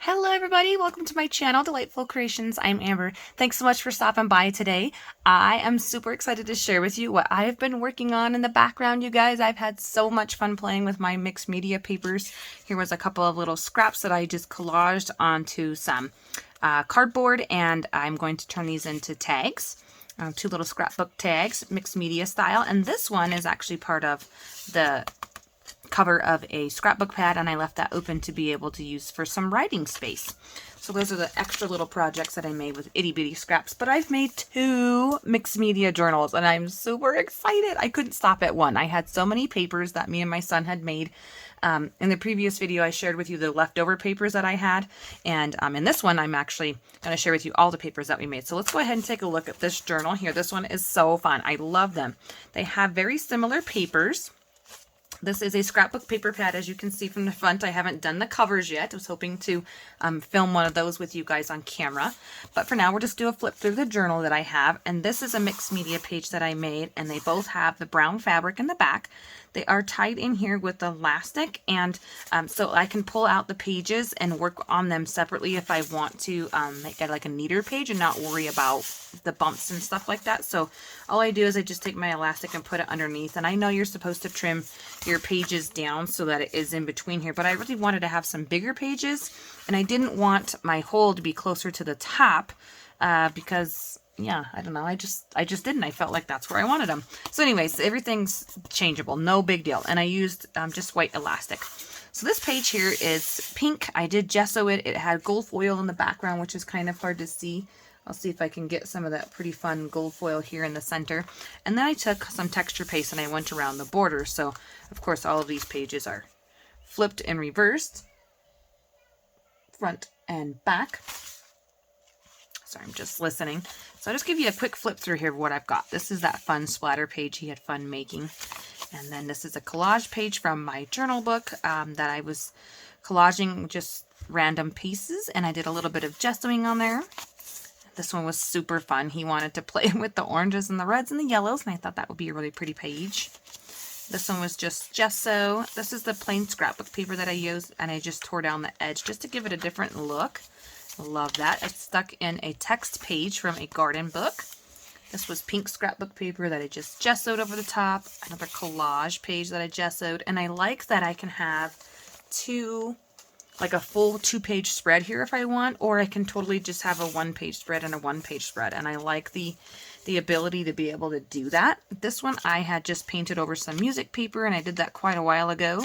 Hello everybody, welcome to my channel, Delightful Creations. I'm Amber. Thanks so much for stopping by today. I am super excited to share with you what I have been working on in the background, you guys. I've had so much fun playing with my mixed media papers. Here was a couple of little scraps that I just collaged onto some cardboard, and I'm going to turn these into tags. Two little scrapbook tags, mixed media style, and this one is actually part of the cover of a scrapbook pad, and I left that open to be able to use for some writing space. So those are the extra little projects that I made with itty bitty scraps, but I've made two mixed media journals and I'm super excited. I couldn't stop at one. I had so many papers that me and my son had made. In the previous video, I shared with you the leftover papers that I had, and in this one, I'm actually going to share with you all the papers that we made. So let's go ahead and take a look at this journal here. This one is so fun. I love them. They have very similar papers. This is a scrapbook paper pad, as you can see from the front. I haven't done the covers yet. I was hoping to film one of those with you guys on camera. But for now, we'll just do a flip through the journal that I have. And this is a mixed media page that I made, and they both have the brown fabric in the back. They are tied in here with elastic, and so I can pull out the pages and work on them separately if I want to make it like a neater page and not worry about the bumps and stuff like that. So all I do is I just take my elastic and put it underneath, and I know you're supposed to trim your pages down so that it is in between here, but I really wanted to have some bigger pages, and I didn't want my hole to be closer to the top because yeah, I don't know. I just didn't. I felt like that's where I wanted them. So anyways, everything's changeable. No big deal. And I used just white elastic. So this page here is pink. I did gesso it. It had gold foil in the background, which is kind of hard to see. I'll see if I can get some of that pretty fun gold foil here in the center. And then I took some texture paste and I went around the border. So of course, all of these pages are flipped and reversed, front and back. Sorry, I'm just listening. So I'll just give you a quick flip through here of what I've got. This is that fun splatter page he had fun making. And then this is a collage page from my journal book that I was collaging just random pieces. And I did a little bit of gessoing on there. This one was super fun. He wanted to play with the oranges and the reds and the yellows. And I thought that would be a really pretty page. This one was just gesso. This is the plain scrapbook paper that I used. And I just tore down the edge just to give it a different look. Love that. It's stuck in a text page from a garden book. This was pink scrapbook paper that I just gessoed over the top. Another collage page that I gessoed. And I like that I can have like a full 2-page spread here if I want, or I can totally just have a 1-page spread and a 1-page spread. And I like the ability to be able to do that. This one I had just painted over some music paper, and I did that quite a while ago.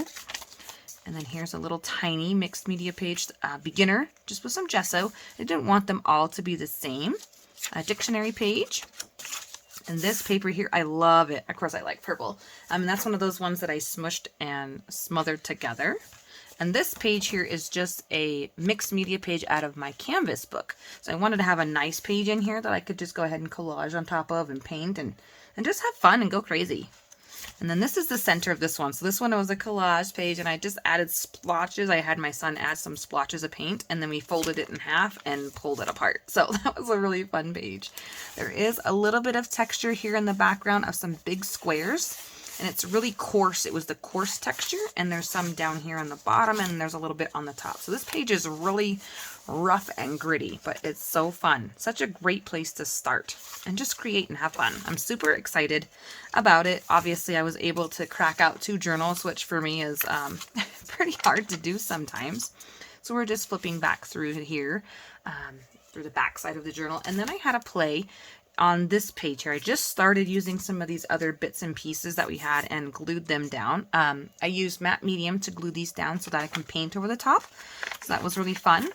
And then here's a little tiny mixed media page, beginner, just with some gesso. I didn't want them all to be the same. A dictionary page. And this paper here, I love it. Of course, I like purple. And that's one of those ones that I smushed and smothered together. And this page here is just a mixed media page out of my Canvas book. So I wanted to have a nice page in here that I could just go ahead and collage on top of and paint and just have fun and go crazy. And then this is the center of this one. So this one was a collage page, and I just added splotches. I had my son add some splotches of paint, and then we folded it in half and pulled it apart. So that was a really fun page. There is a little bit of texture here in the background of some big squares, and it's really coarse. It was the coarse texture, and there's some down here on the bottom, and there's a little bit on the top. So this page is really rough and gritty, but it's so fun. Such a great place to start and just create and have fun. I'm super excited about it. Obviously, I was able to crack out 2 journals, which for me is pretty hard to do sometimes. So we're just flipping back through here, through the back side of the journal. And then I had a play on this page here. I just started using some of these other bits and pieces that we had and glued them down. I used matte medium to glue these down so that I can paint over the top. So that was really fun.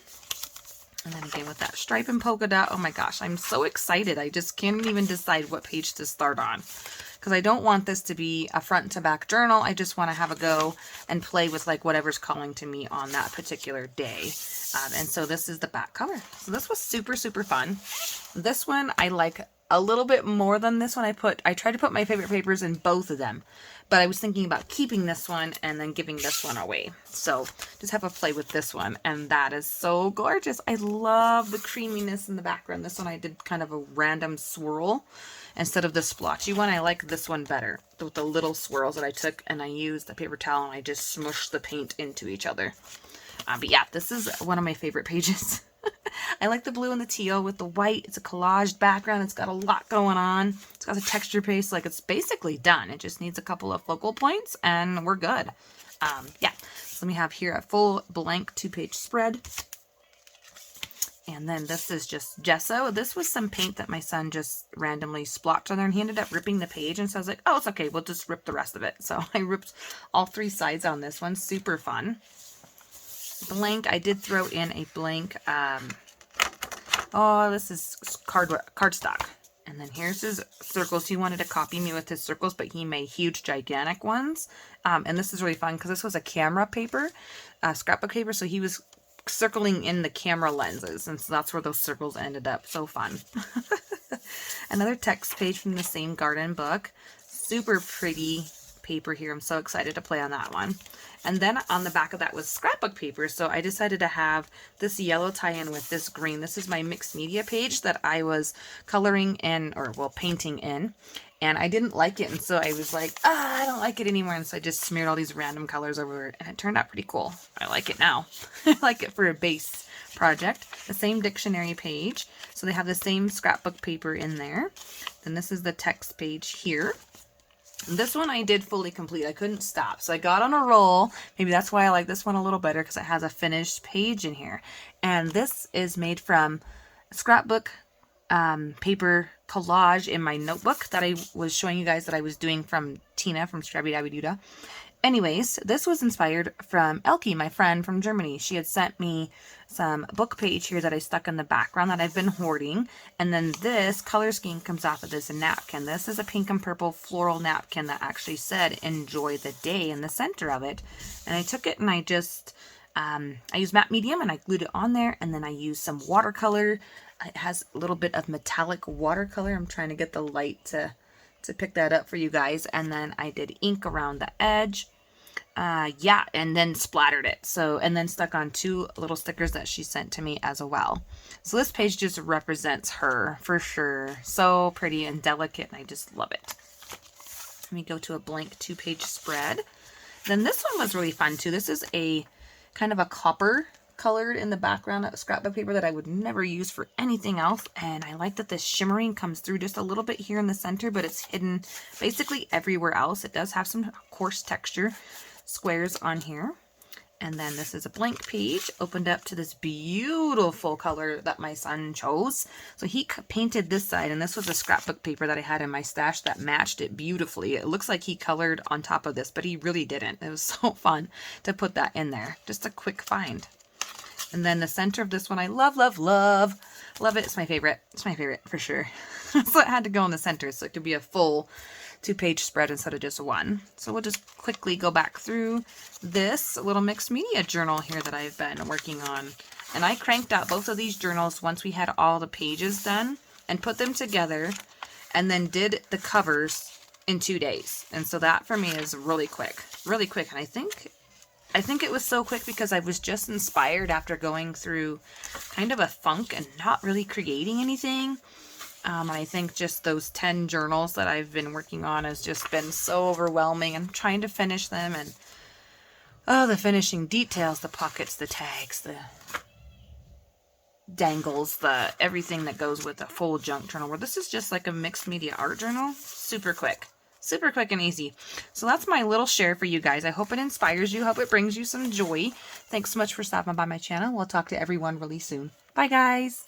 And then again with that stripe and polka dot, oh my gosh, I'm so excited. I just can't even decide what page to start on. Because I don't want this to be a front to back journal. I just want to have a go and play with like whatever's calling to me on that particular day. And so this is the back cover. So this was super, super fun. This one I like a little bit more than this one. I tried to put my favorite papers in both of them, but I was thinking about keeping this one and then giving this one away. So just have a play with this one, and that is so gorgeous. I love the creaminess in the background. This one I did kind of a random swirl instead of the splotchy one. I like this one better with the little swirls that I took, and I used the paper towel and I just smushed the paint into each other. But yeah, this is one of my favorite pages. I like the blue and the teal with the white. It's a collaged background. It's got a lot going on. It's got a texture paste. Like, it's basically done. It just needs a couple of focal points and we're good. Yeah, so let me have here a full blank 2-page spread. And then this is just gesso. This was some paint that my son just randomly splotched on there, and he ended up ripping the page. And so I was like, oh, it's okay. We'll just rip the rest of it. So I ripped all 3 sides on this one. Super fun. Blank. I did throw in a blank. Oh, this is cardstock. And then here's his circles. He wanted to copy me with his circles, but he made huge, gigantic ones. And this is really fun because this was a camera paper, scrapbook paper. So he was circling in the camera lenses, and so that's where those circles ended up. So fun. Another text page from the same garden book. Super pretty paper here. I'm so excited to play on that one. And then on the back of that was scrapbook paper. So I decided to have this yellow tie-in with this green. This is my mixed media page that I was coloring in, or well, painting in. And I didn't like it. And so I was like, I don't like it anymore. And so I just smeared all these random colors over it. And it turned out pretty cool. I like it now. I like it for a base project. The same dictionary page. So they have the same scrapbook paper in there. Then this is the text page here. This one I did fully complete. I couldn't stop. So I got on a roll. Maybe that's why I like this one a little better, because it has a finished page in here. And this is made from scrapbook paper collage in my notebook that I was showing you guys that I was doing from Tina from Scrabby Dabby Doodah. Anyways, this was inspired from Elke, my friend from Germany. She had sent me some book page here that I stuck in the background that I've been hoarding. And then this color scheme comes off of this napkin. This is a pink and purple floral napkin that actually said, enjoy the day in the center of it. And I took it and I just, I used matte medium and I glued it on there. And then I used some watercolor. It has a little bit of metallic watercolor. I'm trying to get the light to pick that up for you guys. And then I did ink around the edge. Yeah, and then splattered it. So, and then stuck on 2 little stickers that she sent to me as well. So this page just represents her for sure. So pretty and delicate, and I just love it. Let me go to a blank 2-page spread. Then this one was really fun too. This is a kind of a copper colored in the background scrapbook paper that I would never use for anything else. And I like that the shimmering comes through just a little bit here in the center, but it's hidden basically everywhere else. It does have some coarse texture squares on here. And then this is a blank page opened up to this beautiful color that my son chose. So he painted this side, and this was a scrapbook paper that I had in my stash that matched it beautifully. It looks like he colored on top of this, but he really didn't. It was so fun to put that in there. Just a quick find. And then the center of this one, I love, love, love. Love it. It's my favorite. It's my favorite for sure. So it had to go in the center so it could be a full 2-page spread instead of just one. So we'll just quickly go back through this little mixed media journal here that I've been working on. And I cranked out both of these journals once we had all the pages done and put them together and then did the covers in 2 days. And so that for me is really quick. Really quick. And I think it was so quick because I was just inspired after going through kind of a funk and not really creating anything. And I think just those 10 journals that I've been working on has just been so overwhelming. I'm trying to finish them, and oh, the finishing details, the pockets, the tags, the dangles, the everything that goes with a full junk journal, where this is just like a mixed media art journal. Super quick and easy. So that's my little share for you guys. I hope it inspires you. Hope it brings you some joy. Thanks so much for stopping by my channel. We'll talk to everyone really soon. Bye, guys.